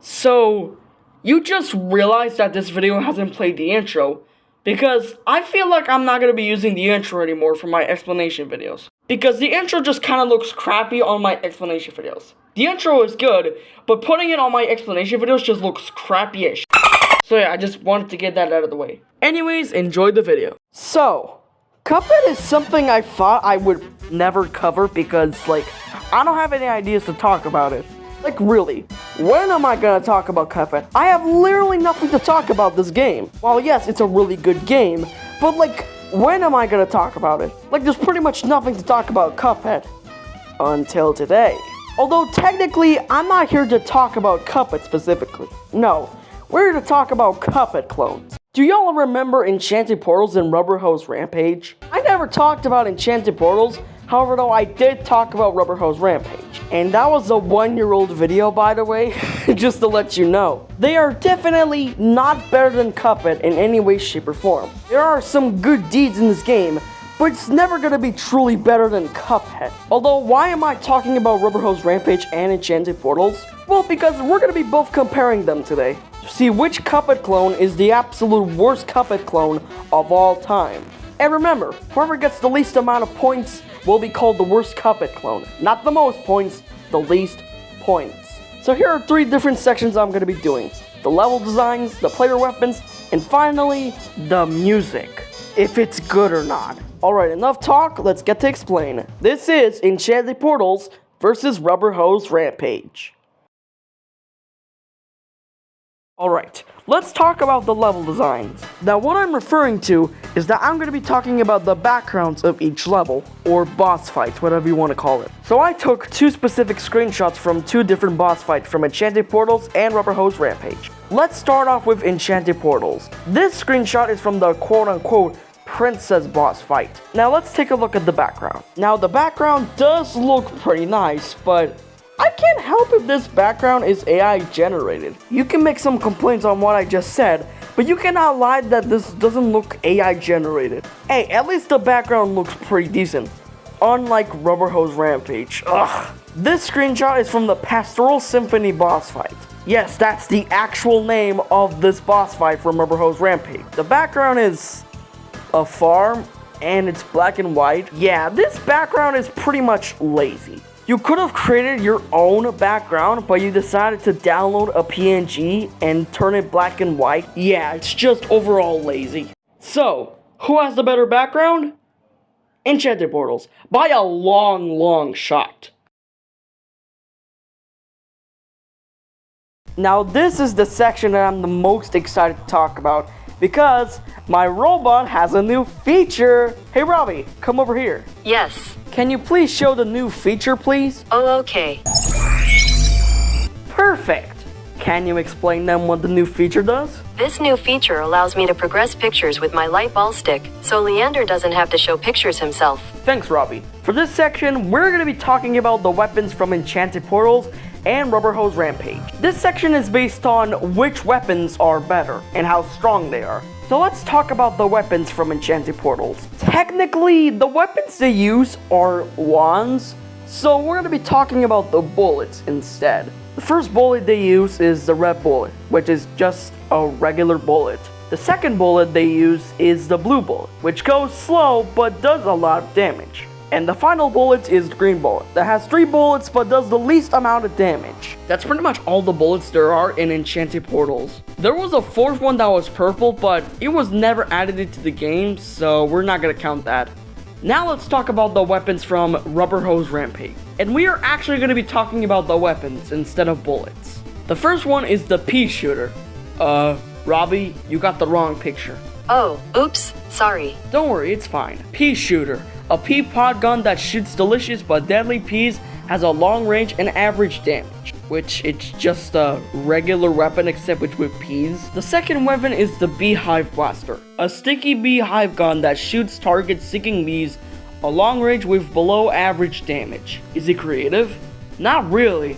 So, you just realized that this video hasn't played the intro, because I feel like I'm not going to be using the intro anymore for my explanation videos. Because the intro just kind of looks crappy on my explanation videos. The intro is good, but putting it on my explanation videos just looks crappy-ish. So yeah, I just wanted to get that out of the way. Anyways, enjoy the video. So, Cuphead is something I thought I would never cover because, like, I don't have any ideas to talk about it. Like, really, when am I gonna talk about Cuphead? I have literally nothing to talk about this game. Well, yes, it's a really good game, but, like, when am I gonna talk about it? Like, there's pretty much nothing to talk about Cuphead. Until today. Although, technically, I'm not here to talk about Cuphead specifically. No, we're here to talk about Cuphead clones. Do y'all remember Enchanted Portals and Rubber Hose Rampage? I never talked about Enchanted Portals, however though I did talk about Rubber Hose Rampage. And that was a 1-year-old video, by the way, just to let you know. They are definitely not better than Cuphead in any way, shape, or form. There are some good deeds in this game, but it's never gonna be truly better than Cuphead. Although, why am I talking about Rubber Hose Rampage and Enchanted Portals? Well, because we're gonna be both comparing them today. To see which Cuphead clone is the absolute worst Cuphead clone of all time. And remember, whoever gets the least amount of points will be called the worst Cuphead clone. Not the most points, the least points. So here are 3 different sections I'm gonna be doing. The level designs, the player weapons, and finally, the music. If it's good or not. Alright, enough talk, let's get to explain. This is Enchanted Portals versus Rubber Hose Rampage. Alright, let's talk about the level designs. Now what I'm referring to is that I'm going to be talking about the backgrounds of each level, or boss fights, whatever you want to call it. So I took 2 specific screenshots from 2 different boss fights from Enchanted Portals and Rubber Hose Rampage. Let's start off with Enchanted Portals. This screenshot is from the quote-unquote princess boss fight. Now let's take a look at the background. Now the background does look pretty nice, but I can't help if this background is AI generated. You can make some complaints on what I just said, but you cannot lie that this doesn't look AI generated. Hey, at least the background looks pretty decent. Unlike Rubber Hose Rampage. Ugh. This screenshot is from the Pastoral Symphony boss fight. Yes, that's the actual name of this boss fight from Rubber Hose Rampage. The background is a farm, and it's black and white. Yeah, this background is pretty much lazy. You could have created your own background, but you decided to download a PNG and turn it black and white. Yeah, it's just overall lazy. So, who has the better background? Enchanted Portals, by a long shot. Now this is the section that I'm the most excited to talk about, because my robot has a new feature. Hey Robbie, come over here. Yes. Can you please show the new feature, please? Oh, okay. Perfect. Can you explain them what the new feature does? This new feature allows me to progress pictures with my light ball stick, so Leander doesn't have to show pictures himself. Thanks, Robbie. For this section, we're going to be talking about the weapons from Enchanted Portals and Rubber Hose Rampage. This section is based on which weapons are better and how strong they are. So let's talk about the weapons from Enchanted Portals. Technically, the weapons they use are wands, so we're going to be talking about the bullets instead. The first bullet they use is the red bullet, which is just a regular bullet. The second bullet they use is the blue bullet, which goes slow but does a lot of damage. And the final bullet is the green bullet, that has 3 bullets but does the least amount of damage. That's pretty much all the bullets there are in Enchanted Portals. There was a 4th one that was purple, but it was never added into the game, so we're not gonna count that. Now let's talk about the weapons from Rubber Hose Rampage. And we are actually gonna be talking about the weapons instead of bullets. The first one is the pea shooter. Robbie, you got the wrong picture. Oh, oops, sorry. Don't worry, it's fine. Pea shooter. A pea pod gun that shoots delicious but deadly peas, has a long range and average damage, which it's just a regular weapon except with peas. The second weapon is the beehive blaster. A sticky beehive gun that shoots targets seeking bees, a long range with below average damage. Is it creative? Not really.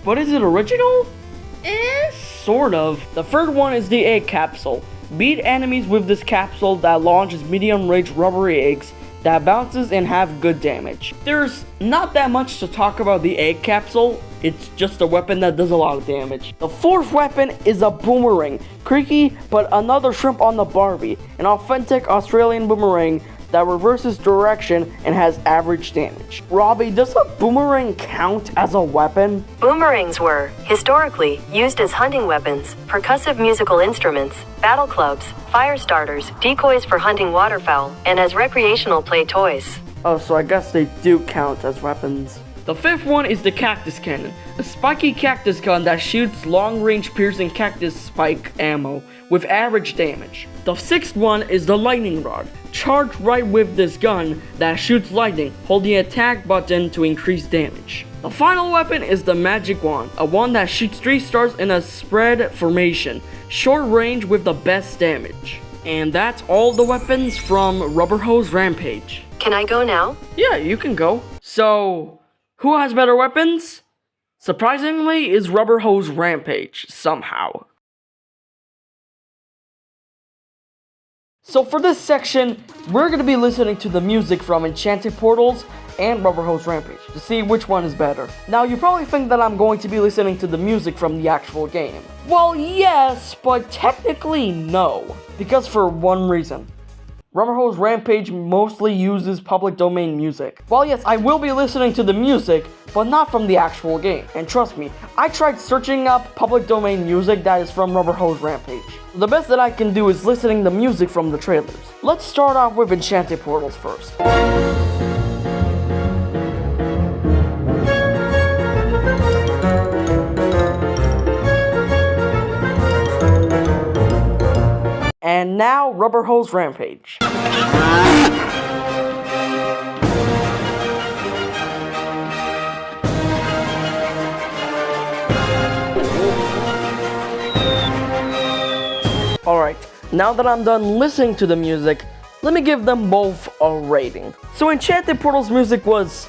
But is it original? Sort of. The third one is the egg capsule. Beat enemies with this capsule that launches medium range rubbery eggs that bounces and have good damage. There's not that much to talk about the egg capsule. It's just a weapon that does a lot of damage. The fourth weapon is a boomerang. Creaky, but another shrimp on the Barbie. An authentic Australian boomerang that reverses direction and has average damage. Robbie, does a boomerang count as a weapon? Boomerangs were, historically, used as hunting weapons, percussive musical instruments, battle clubs, fire starters, decoys for hunting waterfowl, and as recreational play toys. Oh, so I guess they do count as weapons. The fifth one is the cactus cannon, a spiky cactus gun that shoots long-range piercing cactus spike ammo with average damage. The sixth one is the lightning rod. Charge right with this gun that shoots lightning, hold the attack button to increase damage. The final weapon is the magic wand, a wand that shoots 3 stars in a spread formation, short range with the best damage. And that's all the weapons from Rubber Hose Rampage. Can I go now? Yeah, you can go. So, who has better weapons? Surprisingly, is Rubber Hose Rampage, somehow. So for this section, we're going to be listening to the music from Enchanted Portals and Rubber Hose Rampage to see which one is better. Now you probably think that I'm going to be listening to the music from the actual game. Well, yes, but technically no. Because for one reason. Rubber Hose Rampage mostly uses public domain music. Well, yes, I will be listening to the music, but not from the actual game. And trust me, I tried searching up public domain music that is from Rubber Hose Rampage. The best that I can do is listening the music from the trailers. Let's start off with Enchanted Portals first. And now, Rubber Hose Rampage. Alright, now that I'm done listening to the music, let me give them both a rating. So Enchanted Portals music was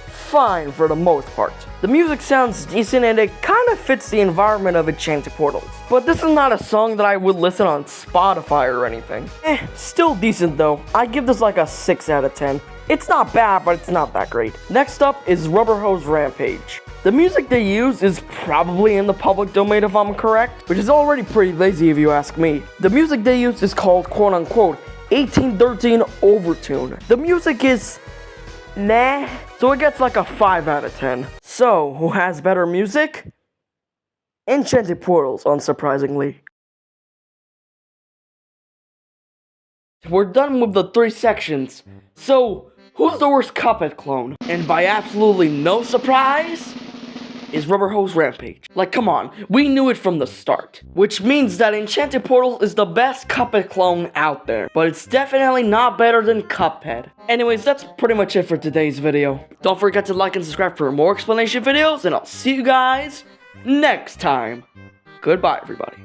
fine for the most part. The music sounds decent and it kind of fits the environment of Enchanted Portals. But this is not a song that I would listen on Spotify or anything. Still decent though. I give this like a 6 out of 10. It's not bad, but it's not that great. Next up is Rubber Hose Rampage. The music they use is probably in the public domain if I'm correct, which is already pretty lazy if you ask me. The music they use is called quote-unquote 1813 Overtune. The music is nah, so it gets like a 5 out of 10. So, who has better music? Enchanted Portals, unsurprisingly. We're done with the 3 sections. So, who's the worst Cuphead clone? And by absolutely no surprise, is Rubber Hose Rampage. Like, come on, we knew it from the start. Which means that Enchanted Portals is the best Cuphead clone out there. But it's definitely not better than Cuphead. Anyways, that's pretty much it for today's video. Don't forget to like and subscribe for more explanation videos, and I'll see you guys next time. Goodbye, everybody.